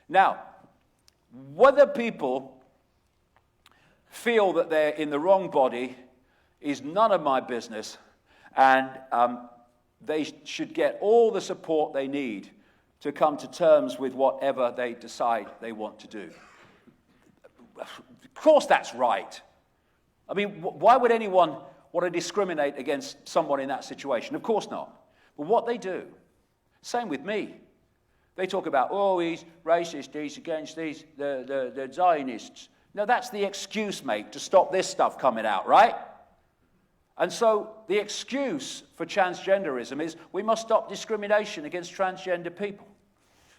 Now, whether people feel that they're in the wrong body is none of my business, and they should get all the support they need to come to terms with whatever they decide they want to do. Of course that's right. I mean, why would anyone want to discriminate against someone in that situation? Of course not. But what they do, same with me. They talk about, oh, he's racist, he's against these, the Zionists. No, that's the excuse, mate, to stop this stuff coming out, right? And so the excuse for transgenderism is we must stop discrimination against transgender people.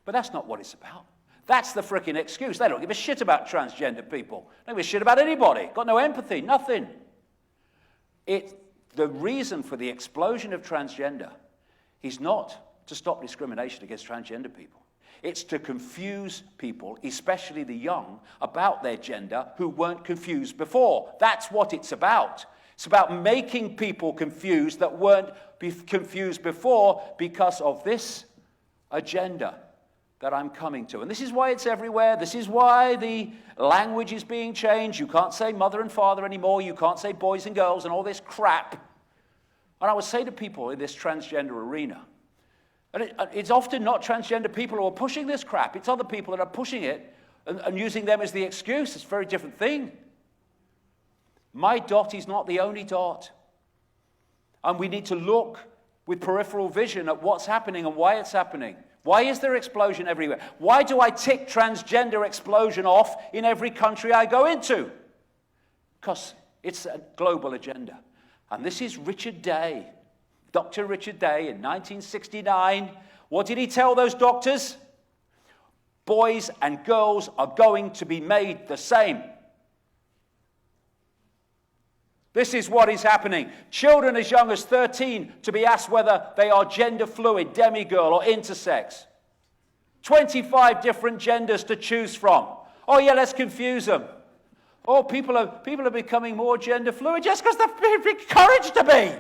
But that's not what it's about. That's the frickin' excuse. They don't give a shit about transgender people. They don't give a shit about anybody. Got no empathy, nothing. The reason for the explosion of transgender is not to stop discrimination against transgender people. It's to confuse people, especially the young, about their gender who weren't confused before. That's what it's about. It's about making people confused that weren't confused before because of this agenda that I'm coming to. And this is why it's everywhere. This is why the language is being changed. You can't say mother and father anymore. You can't say boys and girls and all this crap. And I would say to people in this transgender arena, and it's often not transgender people who are pushing this crap. It's other people that are pushing it and using them as the excuse. It's a very different thing. My dot is not the only dot. And we need to look with peripheral vision at what's happening and why it's happening. Why is there explosion everywhere? Why do I tick transgender explosion off in every country I go into? Because it's a global agenda. And this is Richard Day, Dr. Richard Day in 1969. What did he tell those doctors? Boys and girls are going to be made the same. This is what is happening. Children as young as 13 to be asked whether they are gender fluid, demigirl, or intersex. 25 different genders to choose from. Oh yeah, let's confuse them. Oh, people are becoming more gender fluid just because they're encouraged to be.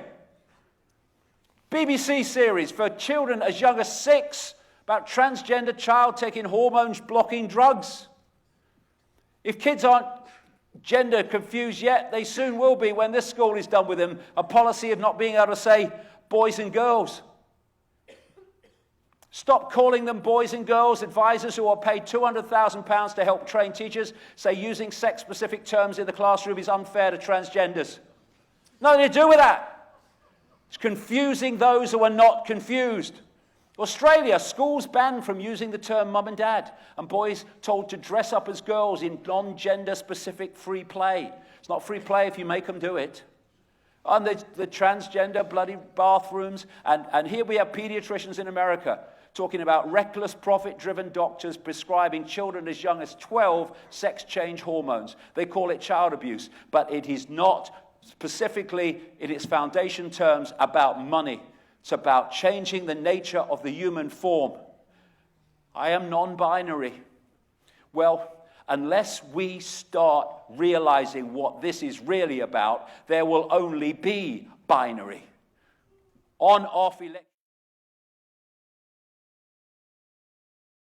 BBC series for children as young as 6 about transgender child taking hormone-blocking drugs. If kids aren't gender confused yet, they soon will be when this school is done with them. A policy of not being able to say boys and girls. Stop calling them boys and girls. Advisors who are paid £200,000 to help train teachers say using sex-specific terms in the classroom is unfair to transgenders. Nothing to do with that. It's confusing those who are not confused. Australia, schools banned from using the term mum and dad, and boys told to dress up as girls in non-gender specific free play. It's not free play if you make them do it. And the transgender bloody bathrooms, and here we have pediatricians in America talking about reckless profit-driven doctors prescribing children as young as 12 sex change hormones. They call it child abuse, but it is not specifically in its foundation terms about money. It's about changing the nature of the human form. I am non-binary. Well, unless we start realizing what this is really about, there will only be binary. On-off electricity.